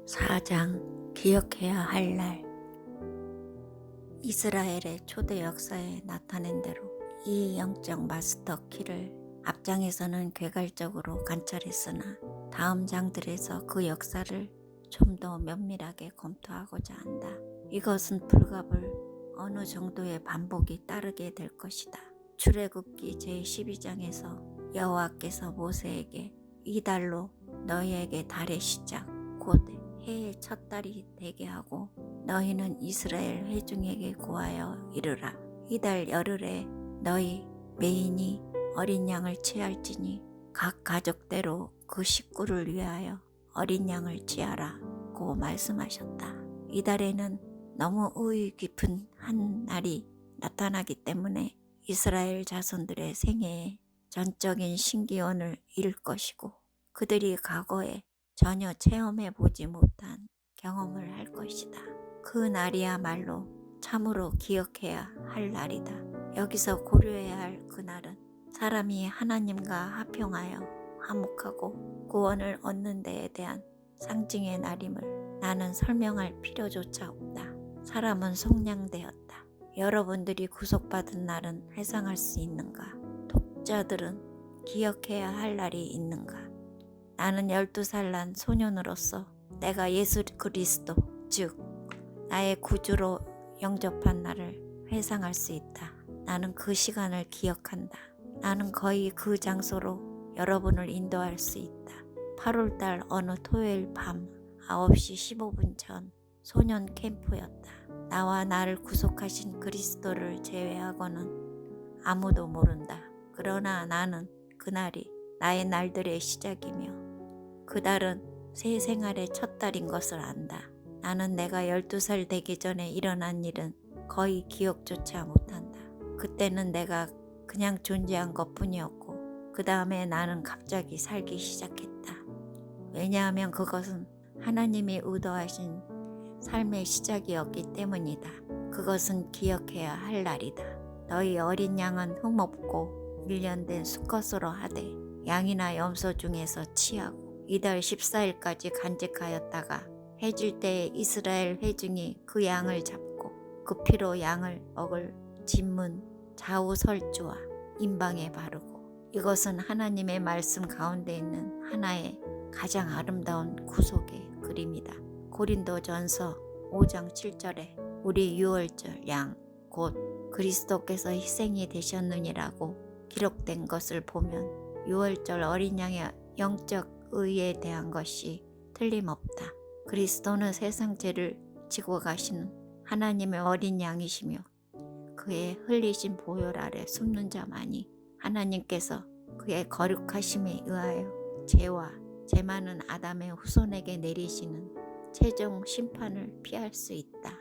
4장 기억해야 할 날. 이스라엘의 초대 역사에 나타낸 대로 이 영적 마스터 키를 앞장에서는 괴갈적으로 관찰했으나 다음 장들에서 그 역사를 좀 더 면밀하게 검토하고자 한다. 이것은 불갑을 어느 정도의 반복이 따르게 될 것이다. 출애굽기 제12장에서 여호와께서 모세에게 이 달로 너희에게 달의 시작 곧 해의 첫 달이 되게 하고 너희는 이스라엘 회중에게 고하여 이르라. 이달 열흘에 너희 매인이 어린 양을 취할지니 각 가족대로 그 식구를 위하여 어린 양을 취하라 고 말씀하셨다. 이달에는 너무 의의 깊은 한 날이 나타나기 때문에 이스라엘 자손들의 생애에 전적인 신기원을 이룰 것이고 그들이 과거에 전혀 체험해 보지 못한 경험을 할 것이다. 그 날이야말로 참으로 기억해야 할 날이다. 여기서 고려해야 할 그날은 사람이 하나님과 화평하여 화목하고 구원을 얻는 데에 대한 상징의 날임을 나는 설명할 필요조차 없다. 사람은 속량되었다. 여러분들이 구속받은 날은 회상할 수 있는가? 독자들은 기억해야 할 날이 있는가? 나는 12살 난 소년으로서 내가 예수 그리스도 즉 나의 구주로 영접한 날을 회상할 수 있다. 나는 그 시간을 기억한다. 나는 거의 그 장소로 여러분을 인도할 수 있다. 8월달 어느 토요일 밤 9시 15분 전 소년 캠프였다. 나와 나를 구속하신 그리스도를 제외하고는 아무도 모른다. 그러나 나는 그날이 나의 날들의 시작이며 그 달은 새 생활의 첫 달인 것을 안다. 나는 내가 12살 되기 전에 일어난 일은 거의 기억조차 못한다. 그때는 내가 그냥 존재한 것뿐이었고 그 다음에 나는 갑자기 살기 시작했다. 왜냐하면 그것은 하나님이 의도하신 삶의 시작이었기 때문이다. 그것은 기억해야 할 날이다. 너희 어린 양은 흠없고 1년 된 수컷으로 하되 양이나 염소 중에서 취하고 이달 14일까지 간직하였다가 해질 때에 이스라엘 회중이 그 양을 잡고 그 피로 양을 먹을 진문 좌우 설주와 임방에 바르고 이것은 하나님의 말씀 가운데 있는 하나의 가장 아름다운 구속의 그림이다. 고린도전서 5장 7절에 우리 유월절 양 곧 그리스도께서 희생이 되셨느니라고 기록된 것을 보면 유월절 어린 양의 영적 의에 대한 것이 틀림없다. 그리스도는 세상 죄를 지고 가시는 하나님의 어린 양이시며 그의 흘리신 보혈 아래 숨는 자만이 하나님께서 그의 거룩하심에 의하여 죄와 죄 많은 아담의 후손에게 내리시는 최종 심판을 피할 수 있다.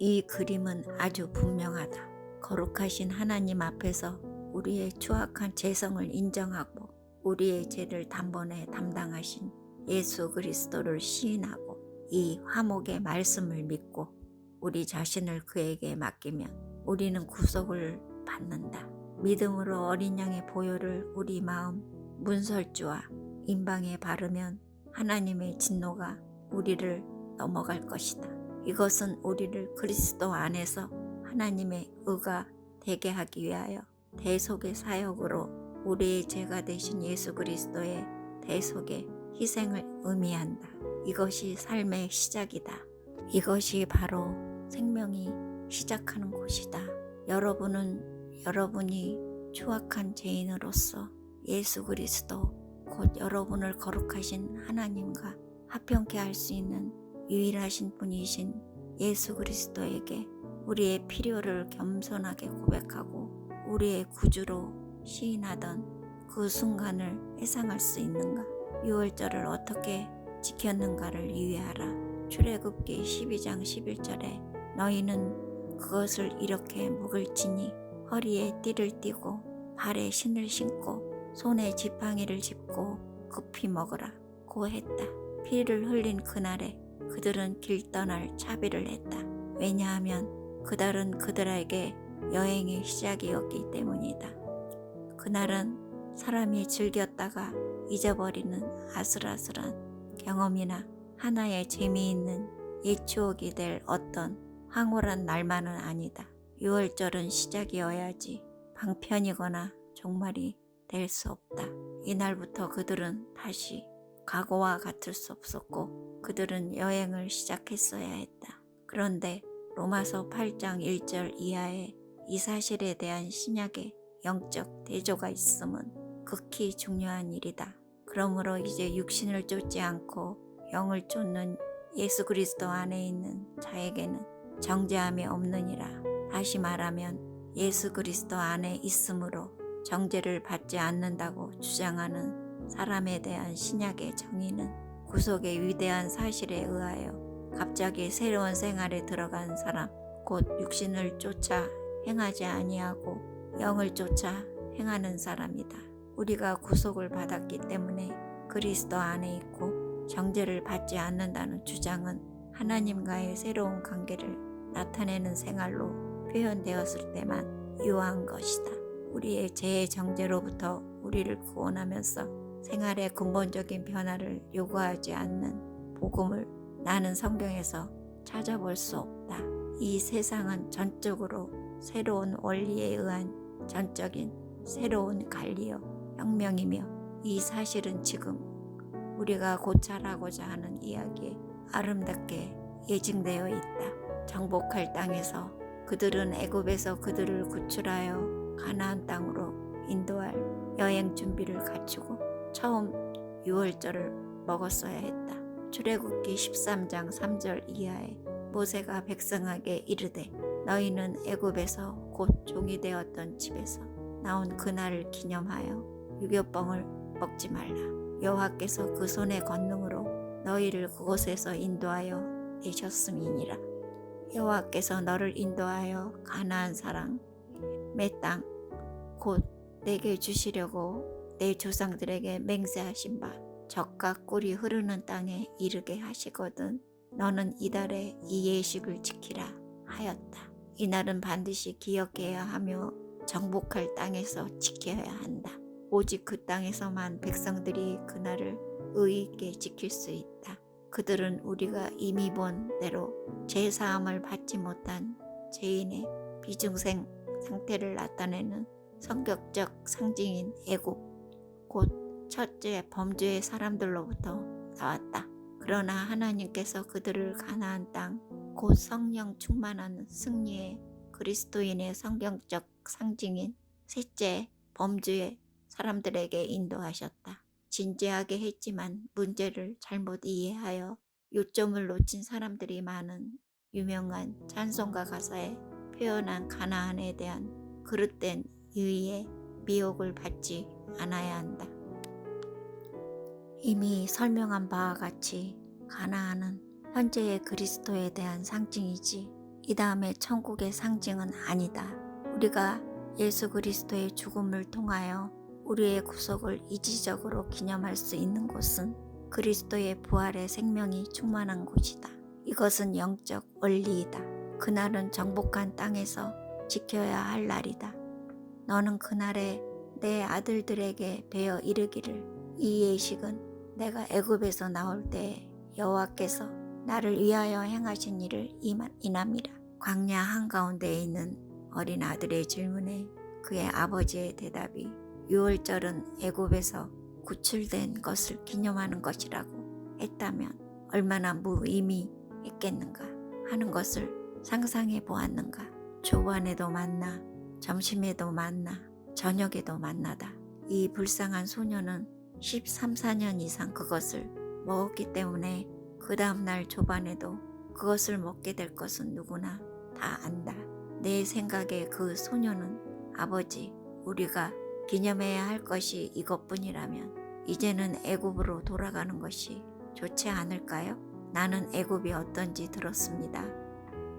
이 그림은 아주 분명하다. 거룩하신 하나님 앞에서 우리의 추악한 죄성을 인정하고 우리의 죄를 단번에 담당하신 예수 그리스도를 시인하고 이 화목의 말씀을 믿고 우리 자신을 그에게 맡기면 우리는 구속을 받는다. 믿음으로 어린 양의 보혈을 우리 마음 문설주와 임방에 바르면 하나님의 진노가 우리를 넘어갈 것이다. 이것은 우리를 그리스도 안에서 하나님의 의가 되게 하기 위하여 대속의 사역으로 우리의 죄가 되신 예수 그리스도의 대속의 희생을 의미한다. 이것이 삶의 시작이다. 이것이 바로 생명이 시작하는 곳이다. 여러분이 추악한 죄인으로서 예수 그리스도 곧 여러분을 거룩하신 하나님과 화평케 할 수 있는 유일하신 분이신 예수 그리스도에게 우리의 필요를 겸손하게 고백하고 우리의 구주로 시인하던 그 순간을 회상할 수 있는가? 유월절을 어떻게 지켰는가를 유의하라. 출애굽기 12장 11절에 너희는 그것을 이렇게 묵을지니 허리에 띠를 띠고 발에 신을 신고 손에 지팡이를 짚고 급히 먹으라 고 했다. 피를 흘린 그날에 그들은 길 떠날 차비를 했다. 왜냐하면 그달은 그들에게 여행의 시작이었기 때문이다. 그날은 사람이 즐겼다가 잊어버리는 아슬아슬한 경험이나 하나의 재미있는 옛 추억이 될 어떤 황홀한 날만은 아니다. 6월절은 시작이어야지 방편이거나 종말이 될 수 없다. 이날부터 그들은 다시 과거와 같을 수 없었고 그들은 여행을 시작했어야 했다. 그런데 로마서 8장 1절 이하에 이 사실에 대한 신약의 영적 대조가 있음은 극히 중요한 일이다. 그러므로 이제 육신을 쫓지 않고 영을 쫓는 예수 그리스도 안에 있는 자에게는 정죄함이 없느니라. 다시 말하면 예수 그리스도 안에 있으므로 정죄를 받지 않는다고 주장하는 사람에 대한 신약의 정의는 구속의 위대한 사실에 의하여 갑자기 새로운 생활에 들어간 사람, 곧 육신을 쫓아 행하지 아니하고 영을 쫓아 행하는 사람이다. 우리가 구속을 받았기 때문에 그리스도 안에 있고 정죄를 받지 않는다는 주장은 하나님과의 새로운 관계를 나타내는 생활로 표현되었을 때만 유효한 것이다. 우리의 죄의 정죄로부터 우리를 구원하면서 생활의 근본적인 변화를 요구하지 않는 복음을 나는 성경에서 찾아볼 수 없다. 이 세상은 전적으로 새로운 원리에 의한 전적인 새로운 관리요 혁명이며 이 사실은 지금 우리가 고찰하고자 하는 이야기에 아름답게 예증되어 있다. 정복할 땅에서 그들은 애굽에서 그들을 구출하여 가나안 땅으로 인도할 여행 준비를 갖추고 처음 유월절을 먹었어야 했다. 출애굽기 13장 3절 이하에 모세가 백성에게 이르되 너희는 애굽에서 곧 종이 되었던 집에서 나온 그날을 기념하여 유교뻥을 먹지 말라. 여호와께서 그 손의 권능으로 너희를 그곳에서 인도하여 내셨음이니라. 여호와께서 너를 인도하여 가나안 사람의 땅 곧 내게 주시려고 내 조상들에게 맹세하신 바 젖과 꿀이 흐르는 땅에 이르게 하시거든 너는 이달에 이 예식을 지키라 하였다. 이날은 반드시 기억해야 하며 정복할 땅에서 지켜야 한다. 오직 그 땅에서만 백성들이 그날을 의의 있게 지킬 수 있다. 그들은 우리가 이미 본 대로 죄사함을 받지 못한 죄인의 비중생 상태를 나타내는 성격적 상징인 애굽, 곧 첫째 범죄의 사람들로부터 나왔다. 그러나 하나님께서 그들을 가나안 땅, 곧 성령 충만한 승리의 그리스도인의 성경적 상징인 셋째 범죄의 사람들에게 인도하셨다. 진지하게 했지만 문제를 잘못 이해하여 요점을 놓친 사람들이 많은 유명한 찬송가 가사에 표현한 가나안에 대한 그릇된 유의에 미혹을 받지 않아야 한다. 이미 설명한 바와 같이 가나안은 현재의 그리스도에 대한 상징이지 이 다음에 천국의 상징은 아니다. 우리가 예수 그리스도의 죽음을 통하여 우리의 구속을 이지적으로 기념할 수 있는 곳은 그리스도의 부활의 생명이 충만한 곳이다. 이것은 영적 원리이다. 그날은 정복한 땅에서 지켜야 할 날이다. 너는 그날에 내 아들들에게 베어 이르기를 이 예식은 내가 애굽에서 나올 때에 여호와께서 나를 위하여 행하신 일을 인함이라. 광야 한가운데에 있는 어린 아들의 질문에 그의 아버지의 대답이 유월절은 애굽에서 구출된 것을 기념하는 것이라고 했다면 얼마나 무의미했겠는가 하는 것을 상상해 보았는가. 조반에도 만나 점심에도 만나 저녁에도 만나다. 이 불쌍한 소녀는 13, 14년 이상 그것을 먹었기 때문에 그 다음날 조반에도 그것을 먹게 될 것은 누구나 다 안다. 내 생각에 그 소녀는 아버지, 우리가 기념해야 할 것이 이것뿐이라면 이제는 애굽으로 돌아가는 것이 좋지 않을까요? 나는 애굽이 어떤지 들었습니다.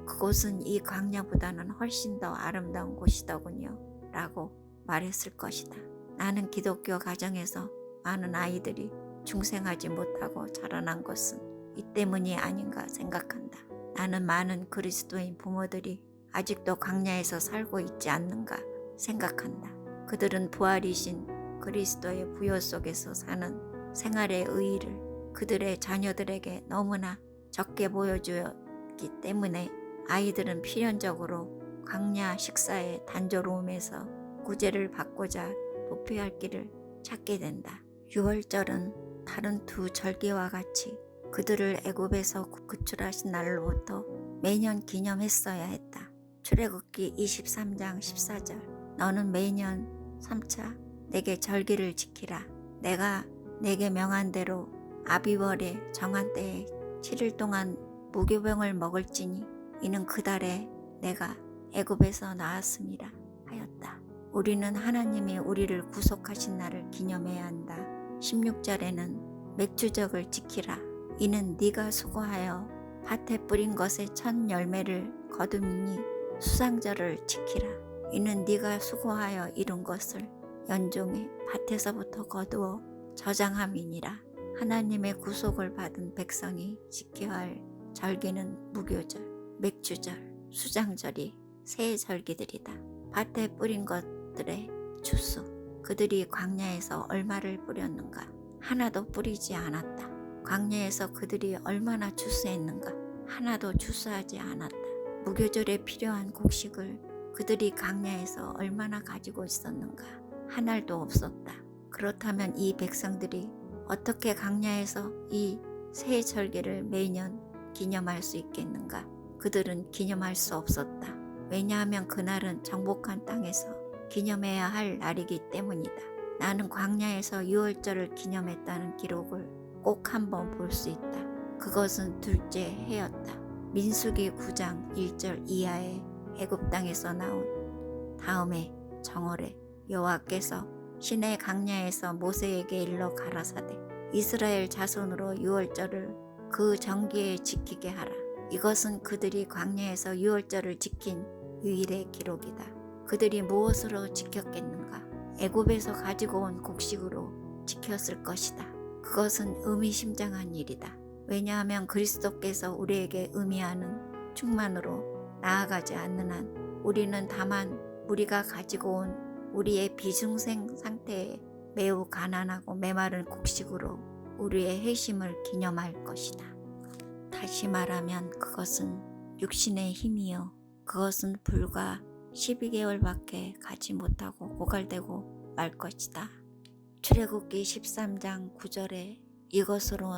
그곳은 이 광야보다는 훨씬 더 아름다운 곳이더군요. 라고 말했을 것이다. 나는 기독교 가정에서 많은 아이들이 중생하지 못하고 자라난 것은 이 때문이 아닌가 생각한다. 나는 많은 그리스도인 부모들이 아직도 광야에서 살고 있지 않는가 생각한다. 그들은 부활이신 그리스도의 부여 속에서 사는 생활의 의의를 그들의 자녀들에게 너무나 적게 보여주었기 때문에 아이들은 필연적으로 광야 식사의 단조로움에서 구제를 받고자 도피할 길을 찾게 된다. 유월절은 다른 두 절기와 같이 그들을 애굽에서 구출하신 날로부터 매년 기념했어야 했다. 출애굽기 23장 14절 너는 매년 3차 내게 절기를 지키라. 내가 내게 명한 대로 아비월의 정한 때에 7일 동안 무교병을 먹을지니 이는 그 달에 내가 애굽에서 나왔음이라 하였다. 우리는 하나님이 우리를 구속하신 날을 기념해야 한다. 16절에는 맥주적을 지키라. 이는 네가 수고하여 밭에 뿌린 것의 첫 열매를 거두미니 수상절을 지키라. 이는 네가 수고하여 이룬 것을 연종해 밭에서부터 거두어 저장함이니라. 하나님의 구속을 받은 백성이 지켜야 할 절기는 무교절, 맥주절, 수장절이 새 절기들이다. 밭에 뿌린 것들의 추수, 그들이 광야에서 얼마를 뿌렸는가? 하나도 뿌리지 않았다. 광야에서 그들이 얼마나 추수했는가? 하나도 추수하지 않았다. 무교절에 필요한 곡식을 그들이 광야에서 얼마나 가지고 있었는가? 한 알도 없었다. 그렇다면 이 백성들이 어떻게 광야에서 이 새 절기를 매년 기념할 수 있겠는가? 그들은 기념할 수 없었다. 왜냐하면 그날은 정복한 땅에서 기념해야 할 날이기 때문이다. 나는 광야에서 유월절을 기념했다는 기록을 꼭 한번 볼 수 있다. 그것은 둘째 해였다. 민수기 9장 1절 이하에 애굽 땅에서 나온 다음에 정월에 여호와께서 시내 광야에서 모세에게 일러 가라사대 이스라엘 자손으로 유월절을 그 정기에 지키게 하라. 이것은 그들이 광야에서 유월절을 지킨 유일의 기록이다. 그들이 무엇으로 지켰겠는가? 애굽에서 가지고 온 곡식으로 지켰을 것이다. 그것은 의미심장한 일이다. 왜냐하면 그리스도께서 우리에게 의미하는 충만으로 나아가지 않는 한 우리는 다만 우리가 가지고 온 우리의 비중생 상태에 매우 가난하고 메마른 곡식으로 우리의 회심을 기념할 것이다. 다시 말하면 그것은 육신의 힘이요. 그것은 불과 12개월밖에 가지 못하고 고갈되고 말 것이다. 출애굽기 13장 9절에 이것으로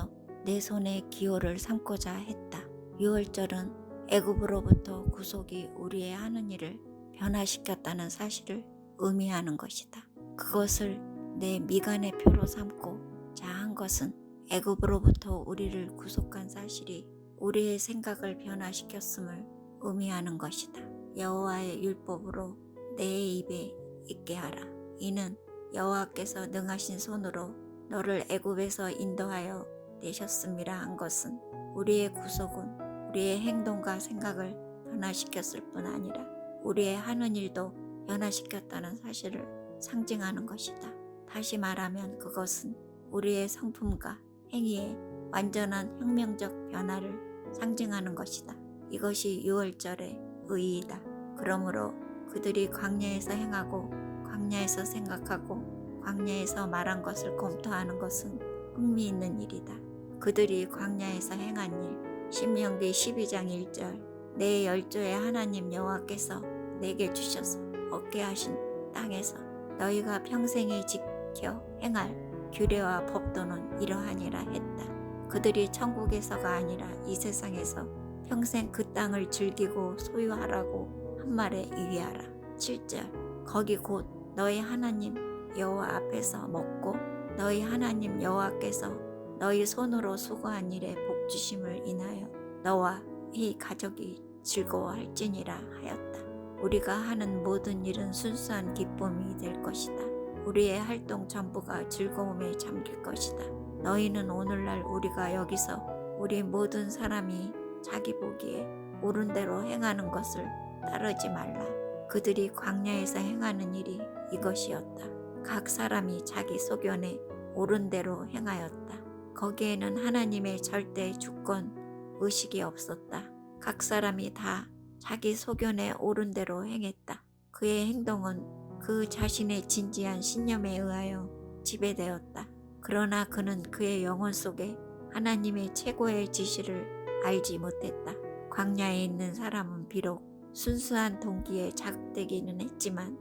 내 손에 기호를 삼고자 했다. 유월절은 애굽으로부터 구속이 우리의 하는 일을 변화시켰다는 사실을 의미하는 것이다. 그것을 내 미간의 표로 삼고 자한 것은 애굽으로부터 우리를 구속한 사실이 우리의 생각을 변화시켰음을 의미하는 것이다. 여호와의 율법으로 내 입에 있게 하라. 이는 여호와께서 능하신 손으로 너를 애굽에서 인도하여 내셨음이라 한 것은 우리의 구속은 우리의 행동과 생각을 변화시켰을 뿐 아니라 우리의 하는 일도 변화시켰다는 사실을 상징하는 것이다. 다시 말하면 그것은 우리의 성품과 행위의 완전한 혁명적 변화를 상징하는 것이다. 이것이 유월절의 의의이다. 그러므로 그들이 광야에서 행하고 광야에서 생각하고 광야에서 말한 것을 검토하는 것은 흥미있는 일이다. 그들이 광야에서 행한 일, 신명기 12장 1절 내 열조의 하나님 여호와께서 내게 주셔서 얻게 하신 땅에서 너희가 평생에 지켜 행할 규례와 법도는 이러하니라 했다. 그들이 천국에서가 아니라 이 세상에서 평생 그 땅을 즐기고 소유하라고 한 말에 유의하라. 7절 거기 곧 너희 하나님 여호와 앞에서 먹고 너희 하나님 여호와께서 너희 손으로 수고한 일에 복 주심을 인하여 너와 이 가족이 즐거워할지니라 하였다. 우리가 하는 모든 일은 순수한 기쁨이 될 것이다. 우리의 활동 전부가 즐거움에 잠길 것이다. 너희는 오늘날 우리가 여기서 우리 모든 사람이 자기 보기에 옳은 대로 행하는 것을 따르지 말라. 그들이 광야에서 행하는 일이 이것이었다. 각 사람이 자기 소견에 옳은 대로 행하였다. 거기에는 하나님의 절대 주권 의식이 없었다. 각 사람이 다 자기 소견에 옳은 대로 행했다. 그의 행동은 그 자신의 진지한 신념에 의하여 지배되었다. 그러나 그는 그의 영혼 속에 하나님의 최고의 지시를 알지 못했다. 광야에 있는 사람은 비록 순수한 동기에 자극되기는 했지만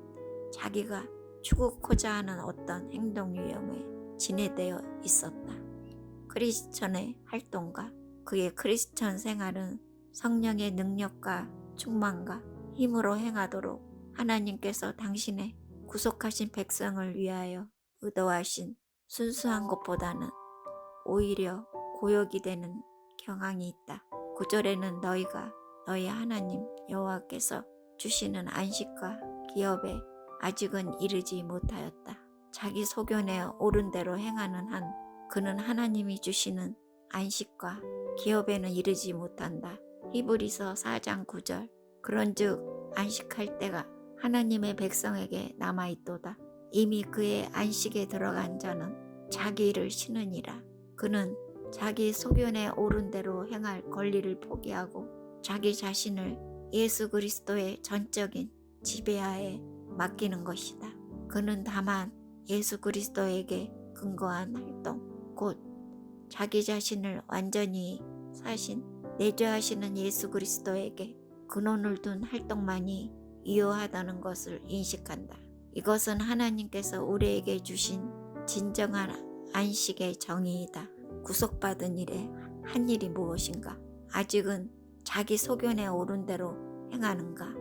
자기가 추구코자 하는 어떤 행동 유형에 진해되어 있었다. 크리스천의 활동과 그의 크리스천 생활은 성령의 능력과 충만과 힘으로 행하도록 하나님께서 당신의 구속하신 백성을 위하여 의도하신 순수한 것보다는 오히려 고역이 되는 경향이 있다. 9절에는 너희가 너희 하나님 여호와께서 주시는 안식과 기업에 아직은 이르지 못하였다. 자기 소견에 옳은 대로 행하는 한 그는 하나님이 주시는 안식과 기업에는 이르지 못한다. 히브리서 4장 9절. 그런즉 안식할 때가 하나님의 백성에게 남아있도다. 이미 그의 안식에 들어간 자는 자기 일을 쉬느니라. 그는 자기 소견에 옳은 대로 행할 권리를 포기하고 자기 자신을 예수 그리스도의 전적인 지배하에 맡기는 것이다. 그는 다만 예수 그리스도에게 근거한 활동, 곧 자기 자신을 완전히 사신 내주하시는 예수 그리스도에게 근원을 둔 활동만이 유효하다는 것을 인식한다. 이것은 하나님께서 우리에게 주신 진정한 안식의 정의이다. 구속받은 일에 한 일이 무엇인가? 아직은 자기 소견에 옳은 대로 행하는가?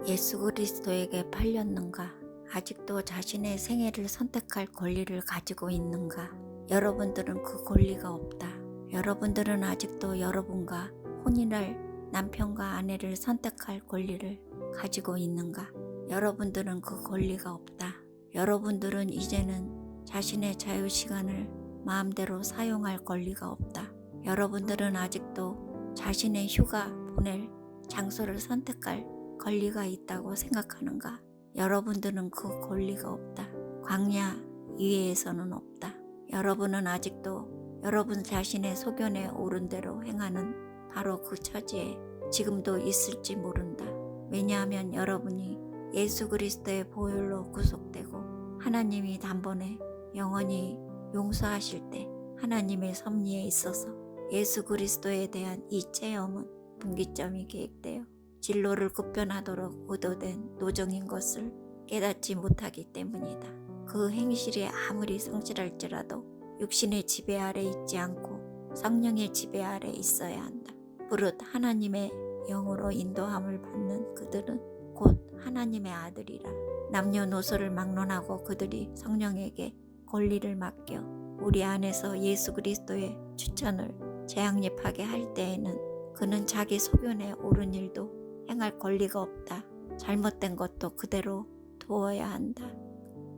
예수 그리스도에게 팔렸는가? 아직도 자신의 생애를 선택할 권리를 가지고 있는가? 여러분들은 그 권리가 없다. 여러분들은 아직도 여러분과 혼인할 남편과 아내를 선택할 권리를 가지고 있는가? 여러분들은 그 권리가 없다. 여러분들은 이제는 자신의 자유시간을 마음대로 사용할 권리가 없다. 여러분들은 아직도 자신의 휴가 보낼 장소를 선택할 권리가 있다고 생각하는가? 여러분들은 그 권리가 없다. 광야 이외에서는 없다. 여러분은 아직도 여러분 자신의 소견에 옳은 대로 행하는 바로 그 처지에 지금도 있을지 모른다. 왜냐하면 여러분이 예수 그리스도의 보혈로 구속되고 하나님이 단번에 영원히 용서하실 때 하나님의 섭리에 있어서 예수 그리스도에 대한 이 체험은 분기점이 계획되어 진로를 급변하도록 의도된 노정인 것을 깨닫지 못하기 때문이다. 그 행실이 아무리 성실할지라도 육신의 지배 아래 있지 않고 성령의 지배 아래 있어야 한다. 무릇 하나님의 영으로 인도함을 받는 그들은 곧 하나님의 아들이라. 남녀노소를 막론하고 그들이 성령에게 권리를 맡겨 우리 안에서 예수 그리스도의 추천을 재앙립하게 할 때에는 그는 자기 소견에 옳은 일도 행할 권리가 없다. 잘못된 것도 그대로 두어야 한다.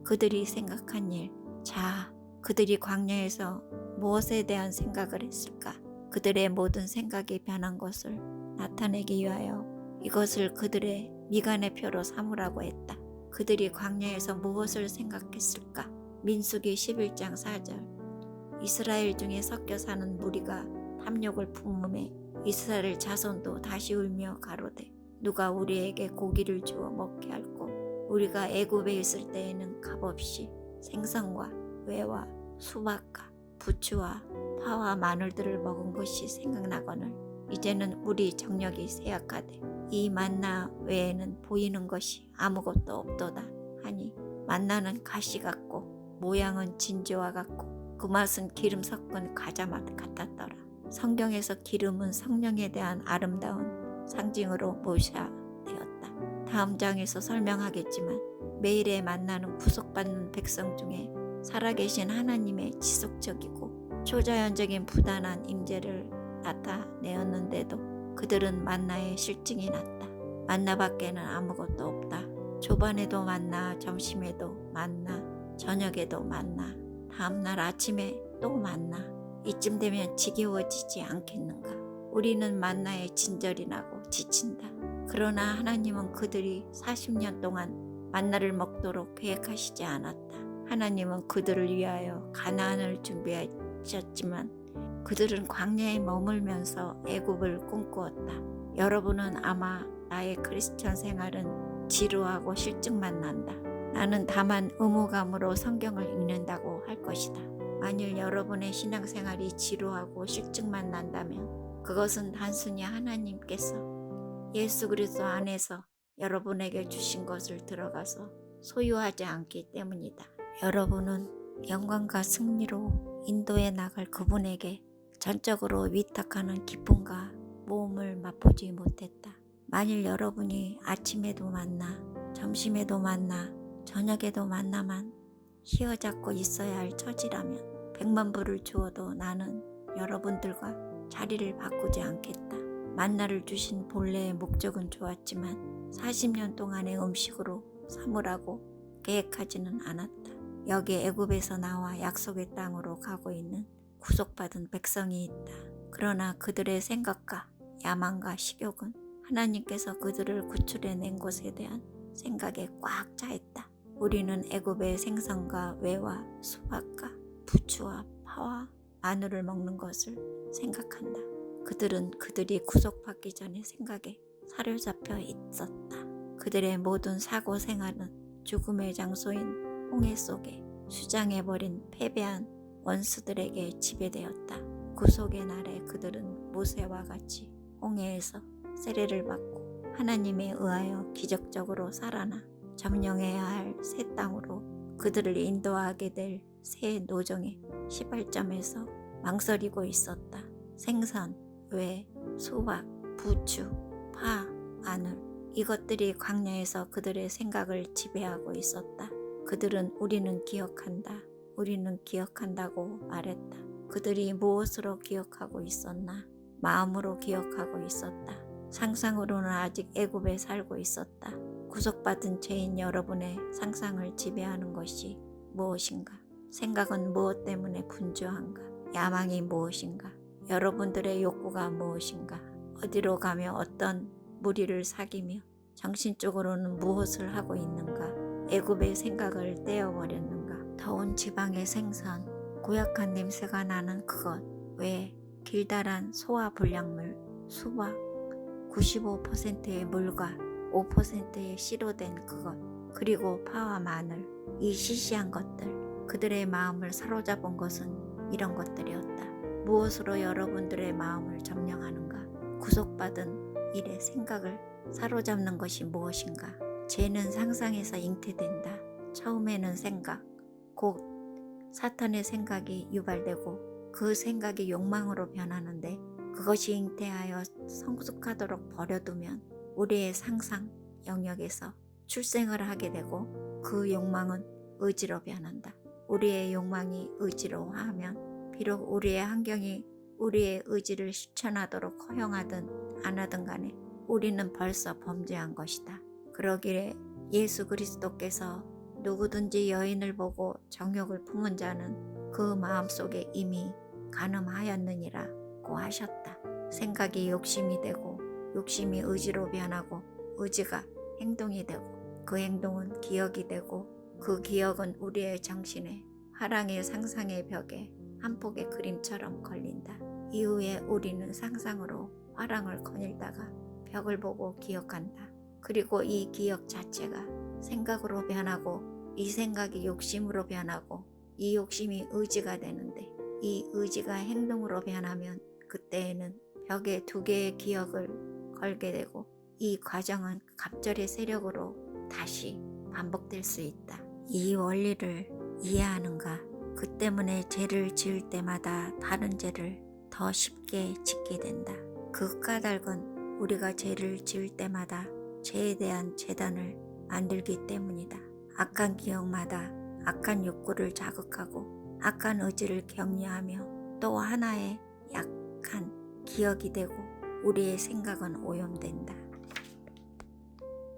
그들이 생각한 일, 자, 그들이 광야에서 무엇에 대한 생각을 했을까? 그들의 모든 생각이 변한 것을 나타내기 위하여 이것을 그들의 미간의 표로 삼으라고 했다. 그들이 광야에서 무엇을 생각했을까? 민수기 11장 4절. 이스라엘 중에 섞여 사는 무리가 탐욕을 품음에 이스라엘 자손도 다시 울며 가로되 누가 우리에게 고기를 주어 먹게 할꼬. 우리가 애굽에 있을 때에는 값없이 생선과 외와 수박과 부추와 파와 마늘들을 먹은 것이 생각나거늘 이제는 우리 정력이 쇠약하되 이 만나 외에는 보이는 것이 아무것도 없도다 하니 만나는 가시 같고 모양은 진주와 같고 그 맛은 기름 섞은 과자맛 같았더라. 성경에서 기름은 성령에 대한 아름다운 상징으로 묘사되었다. 다음 장에서 설명하겠지만 매일의 만나는 구속받는 백성 중에 살아계신 하나님의 지속적이고 초자연적인 부단한 임재를 나타내었는데도 그들은 만나의 실증이 났다. 만나 밖에는 아무것도 없다. 조반에도 만나, 점심에도 만나, 저녁에도 만나, 다음날 아침에 또 만나. 이쯤 되면 지겨워지지 않겠는가? 우리는 만나에 진절이 나고 지친다. 그러나 하나님은 그들이 40년 동안 만나를 먹도록 계획하시지 않았다. 하나님은 그들을 위하여 가나안을 준비하셨지만 그들은 광야에 머물면서 애굽을 꿈꾸었다. 여러분은 아마 나의 크리스천 생활은 지루하고 실증만 난다. 나는 다만 의무감으로 성경을 읽는다고 할 것이다. 만일 여러분의 신앙생활이 지루하고 실증만 난다면 그것은 단순히 하나님께서 예수 그리스도 안에서 여러분에게 주신 것을 들어가서 소유하지 않기 때문이다. 여러분은 영광과 승리로 인도해 나갈 그분에게 전적으로 위탁하는 기쁨과 모험을 맛보지 못했다. 만일 여러분이 아침에도 만나, 점심에도 만나, 저녁에도 만나만 휘어잡고 있어야 할 처지라면 100만 불을 주어도 나는 여러분들과 자리를 바꾸지 않겠다. 만나를 주신 본래의 목적은 좋았지만 40년 동안의 음식으로 삼으라고 계획하지는 않았다. 여기 애굽에서 나와 약속의 땅으로 가고 있는 구속받은 백성이 있다. 그러나 그들의 생각과 야망과 식욕은 하나님께서 그들을 구출해낸 것에 대한 생각에 꽉 차 있다. 우리는 애굽의 생선과 외와 수박과 부추와 파와 마늘을 먹는 것을 생각한다. 그들은 그들이 구속받기 전의 생각에 사로잡혀 있었다. 그들의 모든 사고 생활은 죽음의 장소인 홍해 속에 수장해버린 패배한 원수들에게 지배되었다. 구속의 날에 그들은 모세와 같이 홍해에서 세례를 받고 하나님에 의하여 기적적으로 살아나 점령해야 할 새 땅으로 그들을 인도하게 될 새 노정의 시발점에서 망설이고 있었다. 생선, 외, 수박, 부추, 파, 마늘 이것들이 광야에서 그들의 생각을 지배하고 있었다. 그들은 우리는 기억한다고 말했다. 그들이 무엇으로 기억하고 있었나? 마음으로 기억하고 있었다. 상상으로는 아직 애굽에 살고 있었다. 구속받은 죄인 여러분의 상상을 지배하는 것이 무엇인가? 생각은 무엇 때문에 분주한가? 야망이 무엇인가? 여러분들의 욕구가 무엇인가? 어디로 가며 어떤 무리를 사귀며 정신적으로는 무엇을 하고 있는가? 애굽의 생각을 떼어버렸는가? 더운 지방의 생선, 고약한 냄새가 나는 그것, 왜 길다란 소화 불량물, 수박, 95%의 물과 5%의 씨로 된 그것, 그리고 파와 마늘, 이 시시한 것들, 그들의 마음을 사로잡은 것은 이런 것들이었다. 무엇으로 여러분들의 마음을 점령하는가? 구속받은 일의 생각을 사로잡는 것이 무엇인가? 죄는 상상에서 잉태된다. 처음에는 생각, 곧 사탄의 생각이 유발되고 그 생각이 욕망으로 변하는데 그것이 잉태하여 성숙하도록 버려두면 우리의 상상 영역에서 출생을 하게 되고 그 욕망은 의지로 변한다. 우리의 욕망이 의지로 하면 비록 우리의 환경이 우리의 의지를 실천하도록 허용하든 안 하든 간에 우리는 벌써 범죄한 것이다. 그러기에 예수 그리스도께서 누구든지 여인을 보고 정욕을 품은 자는 그 마음속에 이미 간음하였느니라고 하셨다. 생각이 욕심이 되고 욕심이 의지로 변하고 의지가 행동이 되고 그 행동은 기억이 되고 그 기억은 우리의 정신에 화랑의 상상의 벽에 한 폭의 그림처럼 걸린다. 이후에 우리는 상상으로 화랑을 거닐다가 벽을 보고 기억한다. 그리고 이 기억 자체가 생각으로 변하고 이 생각이 욕심으로 변하고 이 욕심이 의지가 되는데 이 의지가 행동으로 변하면 그때에는 벽에 2개의 기억을 걸게 되고 이 과정은 갑절의 세력으로 다시 반복될 수 있다. 이 원리를 이해하는가? 그 때문에 죄를 지을 때마다 다른 죄를 더 쉽게 짓게 된다. 그 까닭은 우리가 죄를 지을 때마다 죄에 대한 재단을 만들기 때문이다. 악한 기억마다 악한 욕구를 자극하고 악한 의지를 격려하며 또 하나의 약한 기억이 되고 우리의 생각은 오염된다.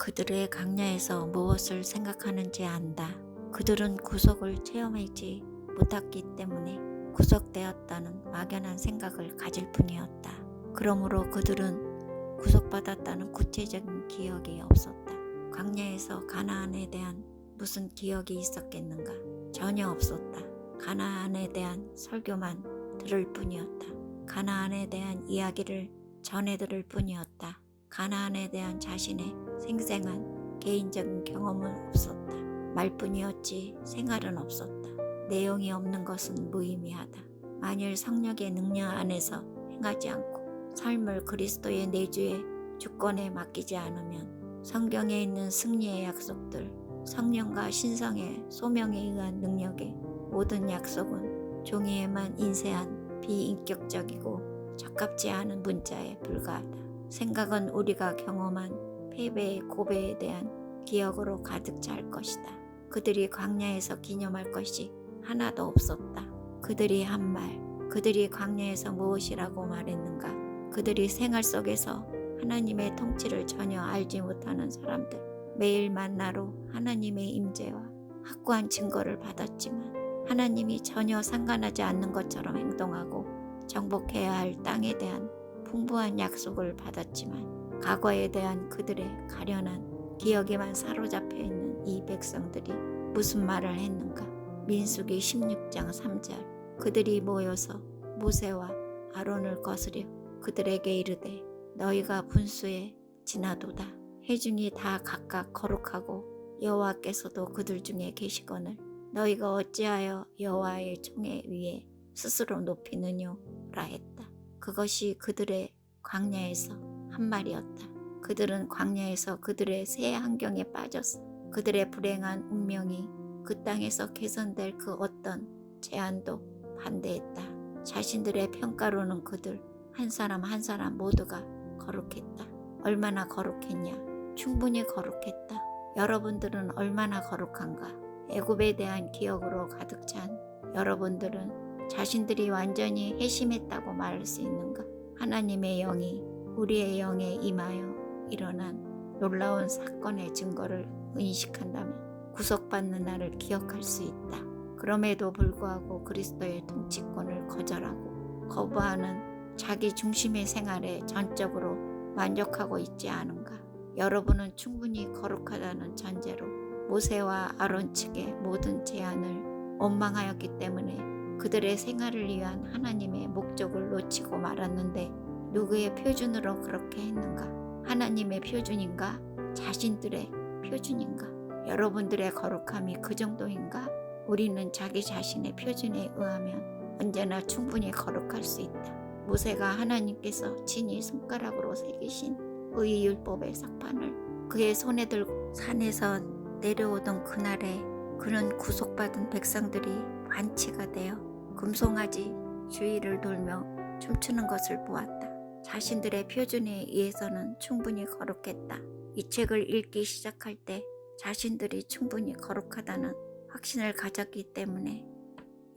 그들의 강야에서 무엇을 생각하는지 안다. 그들은 구속을 체험하지 못했기 때문에 구속되었다는 막연한 생각을 가질 뿐이었다. 그러므로 그들은 구속받았다는 구체적인 기억이 없었다. 광야에서 가나안에 대한 무슨 기억이 있었겠는가? 전혀 없었다. 가나안에 대한 설교만 들을 뿐이었다. 가나안에 대한 이야기를 전해 들을 뿐이었다. 가나안에 대한 자신의 생생한 개인적인 경험은 없었다. 말뿐이었지 생활은 없었다. 내용이 없는 것은 무의미하다. 만일 성령의 능력 안에서 행하지 않고 삶을 그리스도의 내주의 주권에 맡기지 않으면 성경에 있는 승리의 약속들, 성령과 신성의 소명에 의한 능력의 모든 약속은 종이에만 인쇄한 비인격적이고 적합지 않은 문자에 불과하다. 생각은 우리가 경험한 패배의 고배에 대한 기억으로 가득 찰 것이다. 그들이 광야에서 기념할 것이 하나도 없었다. 그들이 한 말, 그들이 광야에서 무엇이라고 말했는가? 그들이 생활 속에서 하나님의 통치를 전혀 알지 못하는 사람들, 매일 만나로 하나님의 임재와 확고한 증거를 받았지만 하나님이 전혀 상관하지 않는 것처럼 행동하고 정복해야 할 땅에 대한 풍부한 약속을 받았지만 과거에 대한 그들의 가련한 기억에만 사로잡혀 있는 이 백성들이 무슨 말을 했는가? 민수기 16장 3절. 그들이 모여서 모세와 아론을 거스려 그들에게 이르되 너희가 분수에 지나도다. 회중이 다 각각 거룩하고 여호와께서도 그들 중에 계시거늘 너희가 어찌하여 여호와의 총회 위에 스스로 높이느뇨라 했다. 그것이 그들의 광야에서 한 말이었다. 그들은 광야에서 그들의 새 환경에 빠졌어. 그들의 불행한 운명이 그 땅에서 개선될 그 어떤 제안도 반대했다. 자신들의 평가로는 그들 한 사람 한 사람 모두가 거룩했다. 얼마나 거룩했냐? 충분히 거룩했다. 여러분들은 얼마나 거룩한가? 애굽에 대한 기억으로 가득 찬 여러분들은 자신들이 완전히 회심했다고 말할 수 있는가? 하나님의 영이 우리의 영에 임하여 일어난 놀라운 사건의 증거를 인식한다면 구속받는 날을 기억할 수 있다. 그럼에도 불구하고 그리스도의 통치권을 거절하고 거부하는 자기 중심의 생활에 전적으로 만족하고 있지 않은가? 여러분은 충분히 거룩하다는 전제로 모세와 아론 측의 모든 제안을 원망하였기 때문에 그들의 생활을 위한 하나님의 목적을 놓치고 말았는데 누구의 표준으로 그렇게 했는가? 하나님의 표준인가? 자신들의 표준인가? 여러분들의 거룩함이 그 정도인가? 우리는 자기 자신의 표준에 의하면 언제나 충분히 거룩할 수 있다. 모세가 하나님께서 친히 손가락으로 새기신 의 율법의 삭판을 그의 손에 들고 산에서 내려오던 그날에 그는 구속받은 백성들이 반치가 되어 금송아지 주위를 돌며 춤추는 것을 보았다. 자신들의 표준에 의해서는 충분히 거룩했다. 이 책을 읽기 시작할 때 자신들이 충분히 거룩하다는 확신을 가졌기 때문에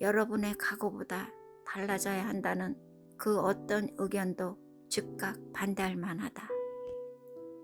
여러분의 각오보다 달라져야 한다는 그 어떤 의견도 즉각 반대할 만하다.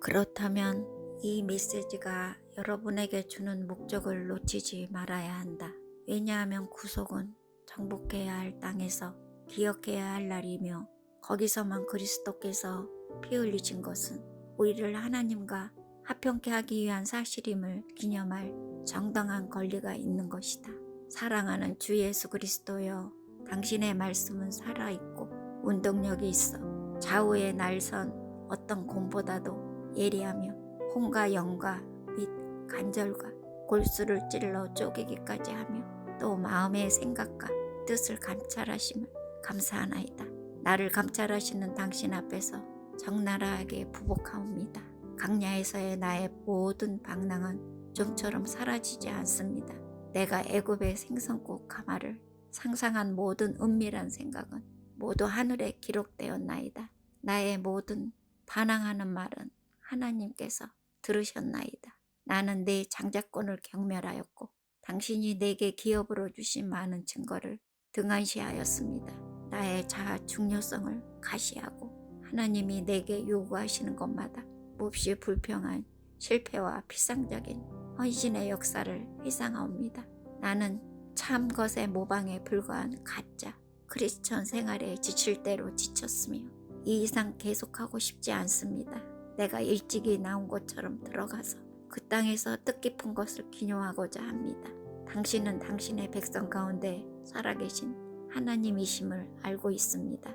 그렇다면 이 메시지가 여러분에게 주는 목적을 놓치지 말아야 한다. 왜냐하면 구속은 정복해야 할 땅에서 기억해야 할 날이며 거기서만 그리스도께서 피 흘리신 것은 우리를 하나님과 합평케 하기 위한 사실임을 기념할 정당한 권리가 있는 것이다. 사랑하는 주 예수 그리스도여, 당신의 말씀은 살아있고 운동력이 있어 좌우의 날선 어떤 곰보다도 예리하며 혼과 영과 및 간절과 골수를 찔러 쪼개기까지 하며 또 마음의 생각과 뜻을 감찰하심을 감사하나이다. 나를 감찰하시는 당신 앞에서 적나라하게 부복하옵니다. 광야에서의 나의 모든 방랑은 좀처럼 사라지지 않습니다. 내가 애굽의 생선국 가마를 상상한 모든 은밀한 생각은 모두 하늘에 기록되었나이다. 나의 모든 반항하는 말은 하나님께서 들으셨나이다. 나는 내 장자권을 경멸하였고 당신이 내게 기업으로 주신 많은 증거를 등한시하였습니다. 나의 자아 중요성을 가시하고 하나님이 내게 요구하시는 것마다 몹시 불평한 실패와 피상적인 헌신의 역사를 회상하옵니다. 나는 참 것의 모방에 불과한 가짜 크리스천 생활에 지칠 대로 지쳤으며 이 이상 계속하고 싶지 않습니다. 내가 일찍이 나온 것처럼 들어가서 그 땅에서 뜻깊은 것을 기념하고자 합니다. 당신은 당신의 백성 가운데 살아계신 하나님이심을 알고 있습니다.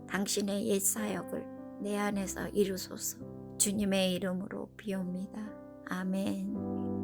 당신의 옛 사역을 내 안에서 이루소서. 주님의 이름으로 비옵니다. 아멘.